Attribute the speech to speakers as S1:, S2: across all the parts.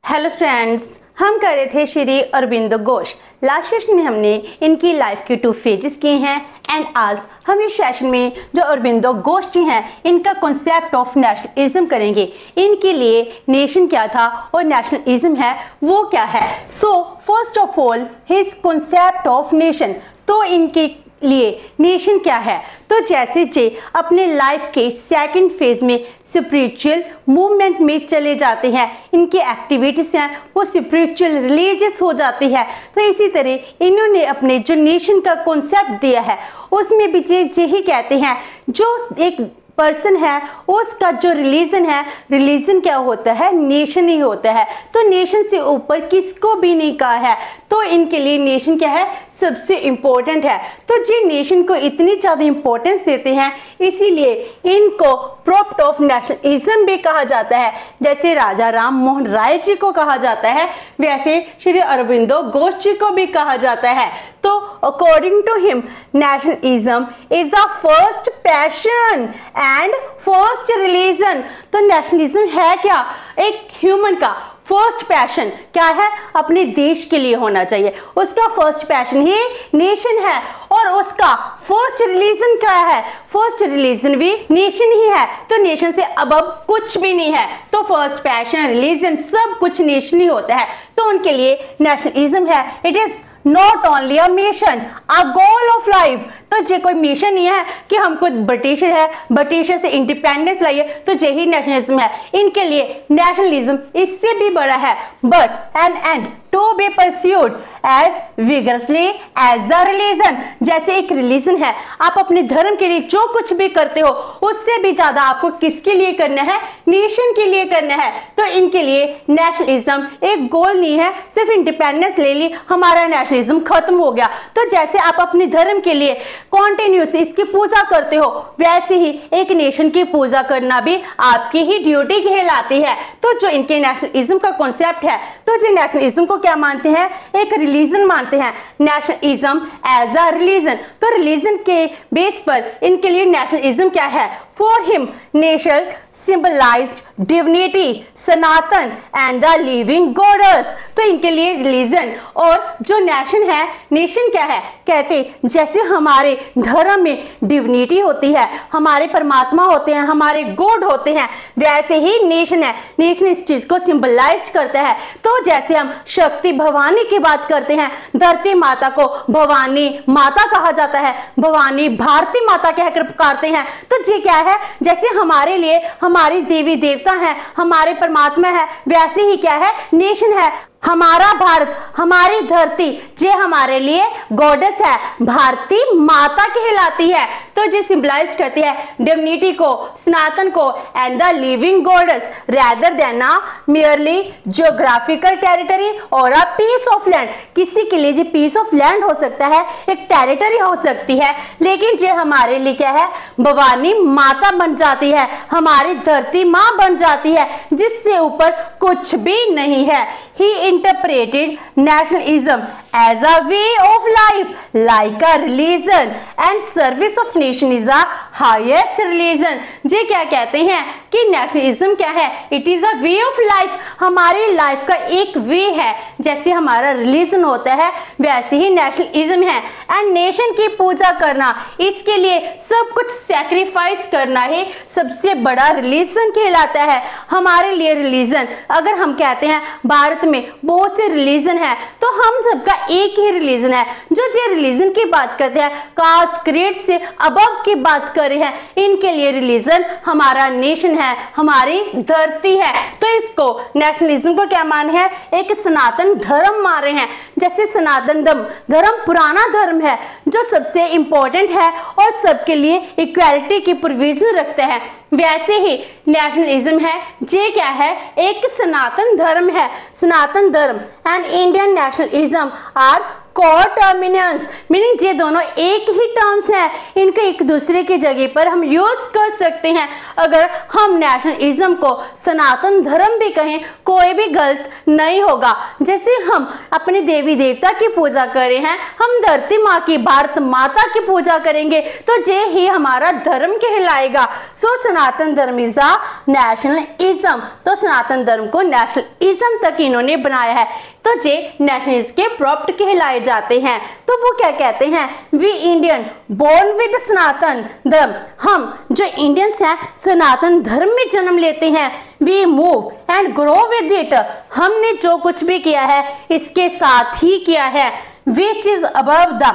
S1: Hello friends, हम कर रहे थे श्री अरबिंदो घोष। लास्ट सेशन में हमने इनकी लाइफ के 2 फेजेस किए हैं एंड आज हम इस सेशन में जो अरबिंदो घोष जी हैं इनका कॉन्सेप्ट ऑफ नेशनलिज्म करेंगे। इनके लिए नेशन क्या था और नेशनलिज्म है वो क्या है। So first of all his concept of nation. तो इनके लिए नेशन क्या है। तो जैसे जे अपने लाइफ के सेकंड फेज में स्पिरिचुअल मूवमेंट में चले जाते हैं, इनकी एक्टिविटीज हैं वो स्पिरिचुअल रिलीजियस हो जाती है। तो इसी तरह इन्होंने अपने जो नेशन का कॉन्सेप्ट दिया है उसमें भी यही कहते हैं जो एक पर्सन है उसका जो रिलीजन है, रिलीजन क्या होता है, नेशन ही होता है। तो नेशन से ऊपर किसको भी नहीं कहा है। तो इनके लिए नेशन क्या है, सबसे इम्पोर्टेंट है। तो जी नेशन को इतनी ज़्यादा इम्पोर्टेंस देते हैं इसीलिए इनको प्रोप्ट ऑफ नेशनलिज्म भी कहा जाता है। जैसे राजा राम मोहन राय जी को कहा जाता है वैसे श्री अरबिंदो घोष जी को भी कहा जाता है। तो according to him nationalism is the first passion and first religion. तो नेशनलिज्म है क्या, एक ह्यूमन का फर्स्ट पैशन क्या है, अपने देश के लिए होना चाहिए। उसका फर्स्ट पैशन ही नेशन है और उसका फर्स्ट रिलीजन क्या है, फर्स्ट रिलीजन भी नेशन ही है। तो नेशन से अब कुछ भी नहीं है। तो फर्स्ट पैशन, रिलीजन सब कुछ नेशन ही होता है। तो उनके लिए नेशनलिज्म है, it is not only a mission, a goal of life. तो ये कोई मिशन नहीं है कि हमको ब्रिटिशर है, ब्रिटिशर से इंडिपेंडेंस लाइए, तो यही नेशनलिज्म है। इनके लिए नेशनलिज्म इससे भी बड़ा है, but an end to be pursued as vigorously as the religion. जैसे एक रिलीजन है, आप अपने धर्म के लिए जो कुछ भी करते हो उससे भी ज्यादा आपको किसके लिए करना है, नेशन के लिए करना है। तो इनके लिए नेशनलिज्म एक गोल नहीं है, सिर्फ इंडिपेंडेंस ले ली हमारा नेशनलिज्म खत्म हो गया। तो जैसे आप अपने धर्म के लिए कॉन्टिन्यूस इसकी पूजा करते हो वैसे ही एक नेशन की पूजा करना भी आपकी ही ड्यूटी कहलाती है। तो जो इनके नेशनलिज्म का कॉन्सेप्ट है, तो जो नेशनलिज्म को क्या मानते हैं, एक रिलीजन मानते हैं, नेशनलिज्म एज अ रिलीजन। तो रिलीजन के बेस पर इनके लिए नेशनलिज्म क्या है, for him nation symbolised divinity Sanatan and the living goddess. तो इनके लिए रिलीजन और जो नेशन है, नेशन क्या है, कहते जैसे हमारे धर्म में डिविनिटी होती है, हमारे परमात्मा होते हैं, हमारे गॉड होते हैं, वैसे ही नेशन है। नेशन इस चीज को सिंबलाइज करता है। तो जैसे हम शक्ति भवानी की बात करते हैं, धरती माता को भवानी माता कहा जाता है, भवानी भारती माता कहकर पुकारते हैं। तो ये क्या है, जैसे हमारे लिए हमारी देवी देवता है, हमारे परमात्मा है, वैसे ही क्या है, नेशन है। हमारा भारत, हमारी धरती जे हमारे लिए गॉडेस है, भारती माता कहलाती है। तो जे सिंबलाइज करती है डिविनिटी को, सनातन को and the living goddess rather than a merely geographical territory और अ पीस ऑफ लैंड। किसी के लिए जो पीस ऑफ लैंड हो सकता है, एक टेरिटरी हो सकती है, लेकिन जे हमारे लिए क्या है, भवानी माता बन जाती है, हमारी धरती माँ बन जाती है, जिससे ऊपर कुछ भी नहीं है। He interpreted nationalism as a way of life, like a religion, and service of nation is the highest religion. जे क्या कहते हैं कि नेशनलिज्म क्या है, it is a way of life, हमारी लाइफ का एक वे है। जैसे हमारा रिलीजन होता है वैसे ही नेशनलिज्म है। एंड नेशन की पूजा करना, इसके लिए सब कुछ सैक्रिफाइस करना ही सबसे बड़ा रिलीजन कहलाता है। हमारे लिए रिलीजन, अगर हम कहते हैं भारत में बहुत से रिलीजन है, तो हम सबका एक ही रिलीजन है। जो रिलीजन की बात करते हैं, कास्ट क्रीड से अबव की बात कर रहे हैं, इनके लिए रिलीजन हमारा नेशन है, हमारी धरती है। तो इसको नेशनलिज्म को क्या मान है, एक सनातन धर्म मान रहे हैं। जैसे सनातन धर्म पुराना धर्म है जो सबसे इंपॉर्टेंट है और सबके लिए इक्वालिटी की प्रोविजन रखता है, वैसे ही नेशनलिज्म है जे क्या है, एक सनातन धर्म है। Sanatan Dharma and Indian nationalism are coterminous, meaning ये दोनों एक ही टर्म्स हैं, इनको एक दूसरे की जगह पर हम यूज कर सकते हैं। अगर हम नेशनलिज्म को सनातन धर्म भी कहें कोई भी गलत नहीं होगा। जैसे हम अपने देवी देवता की पूजा करें हैं, हम धरती माँ की, भारत माता की पूजा करेंगे तो ये ही हमारा धर्म कहलाएगा। सो सनातन धर्म इज अ नेशनलिज्म। तो सनातन धर्म को नेशनलिज्म तक इन्होंने बनाया है, तो ये नेशनलिज्म के प्रॉप्ट कहलाए जाते हैं। तो वो क्या कहते हैं, वी इंडियन बोर्न विद सनातन धर्म। हम जो इंडियंस हैं सनातन धर्म में जन्म लेते हैं। We move and grow with it. हमने जो कुछ भी किया है इसके साथ ही किया है। Which is above the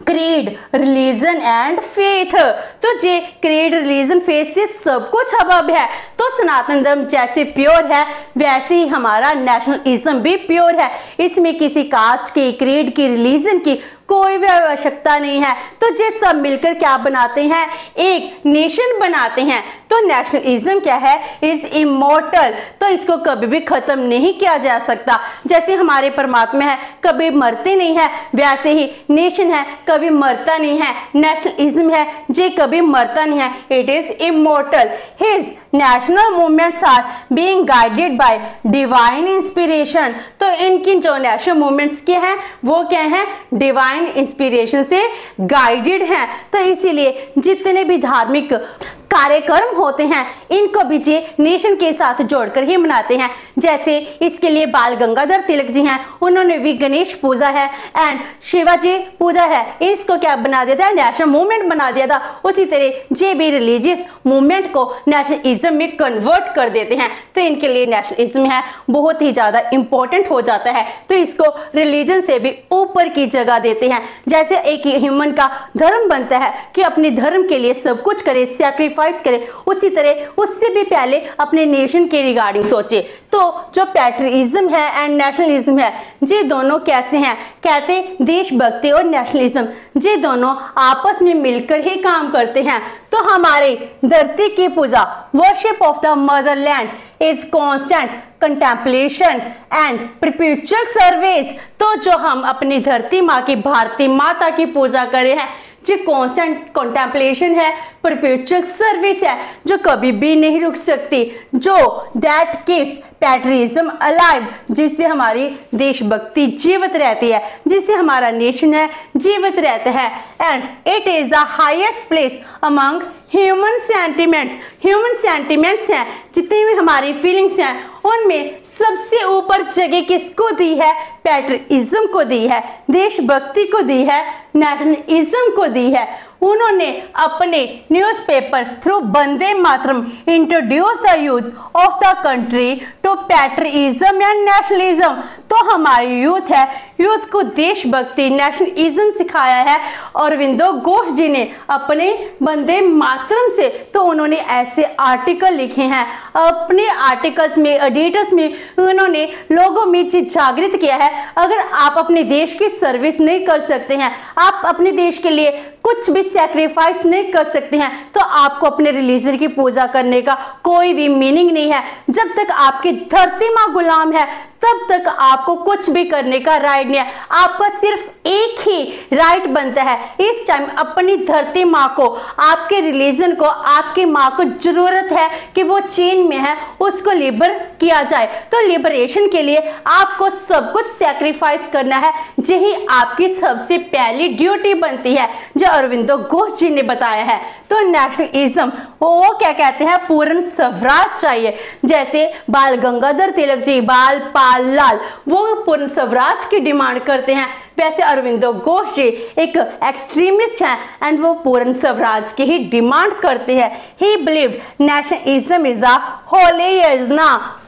S1: creed, religion and faith. तो ये क्रीड, रिलीजन, फेथ से सब कुछ अबव है। तो सनातन धर्म जैसे प्योर है वैसे ही हमारा नेशनलिज्म भी प्योर है। इसमें किसी कास्ट की, क्रीड की, रिलीजन की कोई भी आवश्यकता नहीं है। तो ये सब मिलकर क्या बनाते हैं, एक नेशन बनाते हैं। तो नेशनलिज्म क्या है, इज इमोर्टल। तो इसको कभी भी खत्म नहीं किया जा सकता। जैसे हमारे परमात्मा है कभी मरते नहीं है, वैसे ही नेशन है कभी मरता नहीं है। नेशनलिज्म है ये कभी मरता नहीं है, it is immortal. His national movements are being guided by divine inspiration. तो इनकी जो नेशनल मूवमेंट्स के हैं वो क्या हैं, डिवाइन इंस्पिरेशन से गाइडेड हैं। तो इसीलिए जितने भी धार्मिक कार्यक्रम होते हैं इनको भी जे नेशन के साथ जोड़कर ही मनाते हैं। जैसे इसके लिए बाल गंगाधर तिलक जी हैं, उन्होंने भी गणेश पूजा है एंड शिवाजी पूजा है, इसको क्या बना दिया था, नेशनल मूवमेंट बना दिया था। उसी तरह जे भी रिलीजियस मूवमेंट को नेशनलिज्म में कन्वर्ट कर देते हैं। तो इनके लिए नेशनलिज्म है बहुत ही ज्यादा इंपॉर्टेंट हो जाता है। तो इसको रिलीजन से भी ऊपर की जगह देते हैं। जैसे एक ह्यूमन का धर्म बनता है कि अपने धर्म के लिए सब कुछ करे, सैक्रिफाइस करे, उसी तरह उससे भी पहले अपने नेशन के रिगार्डिंग सोचे। तो जो पैट्रियटिज्म है एंड नेशनलिज्म है ये दोनों कैसे हैं, कहते देशभक्ति और नेशनलिज्म ये दोनों आपस में मिलकर ही काम करते हैं। तो हमारे धरती की पूजा, worship of the motherland is constant contemplation and perpetual service. तो जो हम अपनी धरती माँ की, भारती माता की पूजा करे हैं जो कॉन्स्टेंट कंटेम्पलेशन है, परपेचुअल सर्विस है जो कभी भी नहीं रुक सकती, जो दैट कीप्स पैट्रियटिज्म अलाइव, जिससे हमारी देशभक्ति जीवित रहती है, जिससे हमारा नेशन है जीवित रहता है। And it is the highest place among human sentiments. Human sentiments हैं, जितनी भी हमारी फीलिंग्स हैं उनमें सबसे ऊपर जगह किसको दी है, पैट्रियटिज्म को दी है, देशभक्ति को दी है, नेशनलिज्म को दी है। उन्होंने अपने newspaper through Vande Mataram introduce the youth of the country to patriotism and nationalism. तो हमारी यूथ है, यूथ को देशभक्ति, नेशनलिज्म सिखाया है अरविंदो घोष जी ने अपने वंदे मातरम से। तो उन्होंने ऐसे आर्टिकल लिखे हैं, अपने आर्टिकल्स में, एडिटर्स में उन्होंने लोगों में जागृत किया है। अगर आप अपने देश की सर्विस नहीं कर सकते हैं, आप अपने देश के लिए कुछ भी सैक्रिफाइस नहीं कर सकते हैं, तो आपको अपने रिलीजन की पूजा करने का कोई भी मीनिंग नहीं है। जब तक आपकी धरती माँ गुलाम है तब तक आपको कुछ भी करने का राइट नहीं है। आपका सिर्फ एक ही राइट बनता है, इस टाइम अपनी धरती माँ को, आपके रिलीजन को, आपकी माँ को जरूरत है कि वो चेन में है उसको लिबर किया जाए। तो लिबरेशन के लिए आपको सब कुछ सैक्रिफाइस करना है, यही आपकी सबसे पहली ड्यूटी बनती है, जो अरविंदो घोष जी ने बताया है। तो नेशनलिज्म वो क्या कहते हैं, पूर्ण स्वराज चाहिए। जैसे बाल गंगाधर तिलक जी, बाल पाल लाल, वो पूर्ण स्वराज की डिमांड करते हैं, वैसे अरविंदो घोष जी एक एक्सट्रीमिस्ट हैं एंड वो पूर्ण स्वराज की ही डिमांड करते हैं। ही believed nationalism is a Holi यज्ञ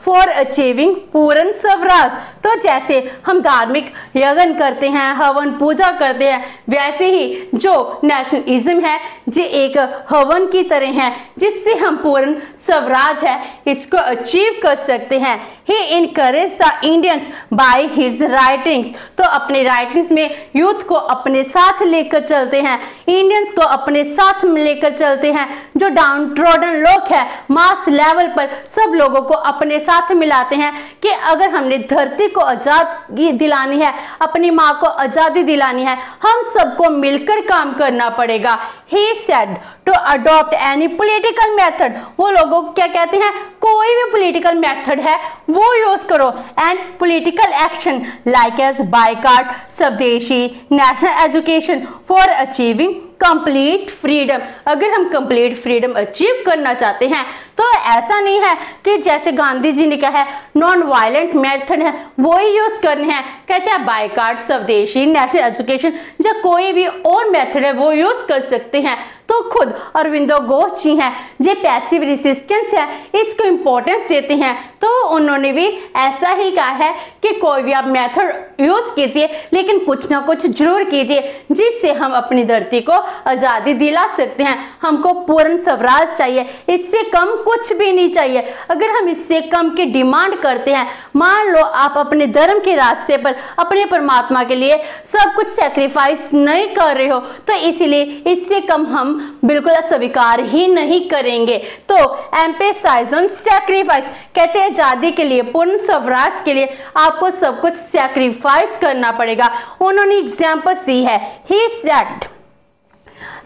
S1: फॉर अचीविंग पूर्ण स्वराज। तो जैसे हम धार्मिक यज्ञ करते हैं, हवन पूजा करते हैं, वैसे ही जो नेशनलिज्म है ये एक हवन की तरह है जिससे हम पूर्ण स्वराज है इसको अचीव कर सकते हैं। He encourage the Indians by his writings. तो अपने राइटिंग्स में यूथ को अपने साथ लेकर चलते हैं, इंडियंस को अपने साथ लेकर चलते हैं। जो डाउन ट्रोडन लोग हैं, मास लेवल पर सब लोगों को अपने साथ मिलाते हैं कि अगर हमने धरती को आजादी दिलानी है, अपनी माँ को आजादी दिलानी है, हम सबको मिलकर काम करना पड़ेगा। he said to adopt any political method, वो लोगों को क्या कहते हैं, कोई भी political method है वो यूज करो, and political action like as boycott, स्वदेशी, national education for achieving complete freedom. अगर हम कंप्लीट फ्रीडम अचीव करना चाहते हैं तो ऐसा नहीं है कि जैसे गांधी जी ने कहा है नॉन वायलेंट मेथड है वो ही यूज करने हैं, कहते हैं बायकॉट, स्वदेशी, नेशनल एजुकेशन, या कोई भी और मेथड है वो यूज कर सकते हैं। तो खुद अरविंदो घोष जी हैं जो पैसिव रेसिस्टेंस है इसको इंपॉर्टेंस देते हैं, तो उन्होंने भी ऐसा ही कहा है कि कोई भी आप मेथड यूज कीजिए लेकिन कुछ ना कुछ जरूर कीजिए जिससे हम अपनी धरती को आजादी दिला सकते हैं। हमको पूर्ण स्वराज चाहिए, इससे कम कुछ भी नहीं चाहिए। अगर हम इससे कम की डिमांड करते हैं, मान लो आप अपने धर्म के रास्ते पर अपने परमात्मा के लिए सब कुछ सैक्रिफाइस नहीं कर रहे हो, तो इसलिए इससे कम हम बिल्कुल स्वीकार ही नहीं करेंगे। तो एम्फेसाइज ऑन सैक्रिफाइस, कहते हैं आजादी के लिए, पूर्ण स्वराज के लिए आपको सब कुछ सैक्रिफाइस करना पड़ेगा। उन्होंने एग्जांपल्स दी है। He said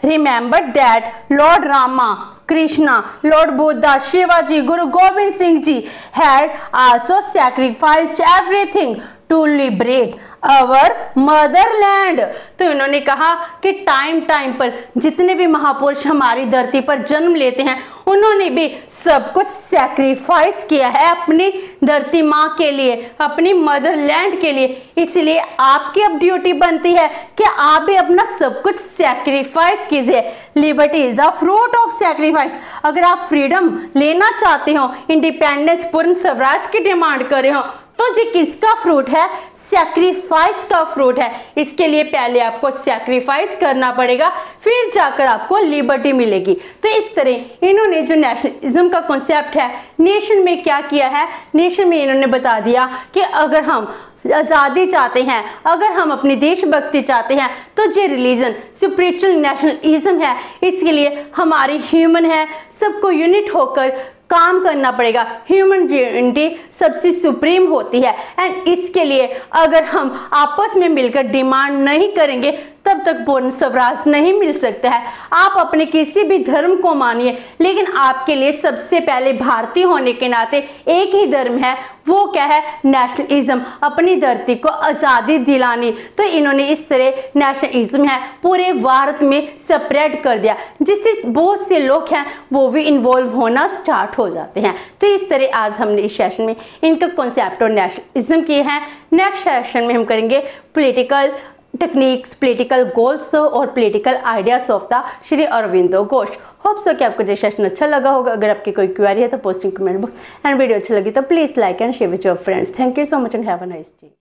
S1: Remember that Lord Rama, Krishna, Lord Buddha, Shivaji, Guru Gobind Singh Ji had also sacrificed everything to liberate our motherland। तो इन्होंने कहा कि टाइम टाइम पर जितने भी महापुरुष हमारी धरती पर जन्म लेते हैं उन्होंने भी सब कुछ सैक्रिफाइस किया है अपनी धरती माँ के लिए, अपनी मदरलैंड के लिए। इसलिए आपकी अब ड्यूटी बनती है कि आप भी अपना सब कुछ सैक्रिफाइस कीजिए। Liberty is the fruit of sacrifice. अगर आप फ्रीडम लेना चाहते हो, इंडिपेंडेंस, पूर्ण स्वराज की डिमांड कर रहे हो, तो जी किसका फ्रूट है, सैक्रिफाइस का फ्रूट है। इसके लिए पहले आपको सैक्रिफाइस करना पड़ेगा, फिर जाकर आपको लिबर्टी मिलेगी। तो इस तरह इन्होंने जो नेशनलिज्म का कॉन्सेप्ट है नेशन में क्या किया है, नेशन में इन्होंने बता दिया कि अगर हम आजादी चाहते हैं, अगर हम अपनी देशभक्ति चाहते हैं, तो जो रिलीजन स्पिरिचुअल नेशनलिज्म है इसके लिए हमारी ह्यूमन है, सबको यूनिट होकर काम करना पड़ेगा। ह्यूमन यूनिटी सबसे सुप्रीम होती है, एंड इसके लिए अगर हम आपस में मिलकर डिमांड नहीं करेंगे तब तक पूर्ण स्वराज नहीं मिल सकता है। आप अपने किसी भी धर्म को मानिए, लेकिन आपके लिए सबसे पहले भारतीय होने के नाते एक ही धर्म है, वो क्या है, नेशनलिज्म, अपनी धरती को आजादी दिलानी। तो इन्होंने इस तरह नेशनलिज्म है पूरे भारत में स्प्रेड कर दिया, जिससे बहुत से लोग हैं वो भी इन्वॉल्व होना स्टार्ट हो जाते हैं। तो इस तरह आज हमने इस सेशन में इनका कॉन्सेप्ट और नेशनलिज्म किए हैं। नेक्स्ट सेशन में हम करेंगे पॉलिटिकल टेक्निक्स, पॉलिटिकल गोल्स और political ideas of the Shri Aurobindo Ghosh. Hope so कि आपको ये सेशन अच्छा लगा होगा। अगर आपकी कोई क्वेरी है तो posting comment box, and video अच्छी लगी तो please like and share with your friends. Thank you so much and have a nice day.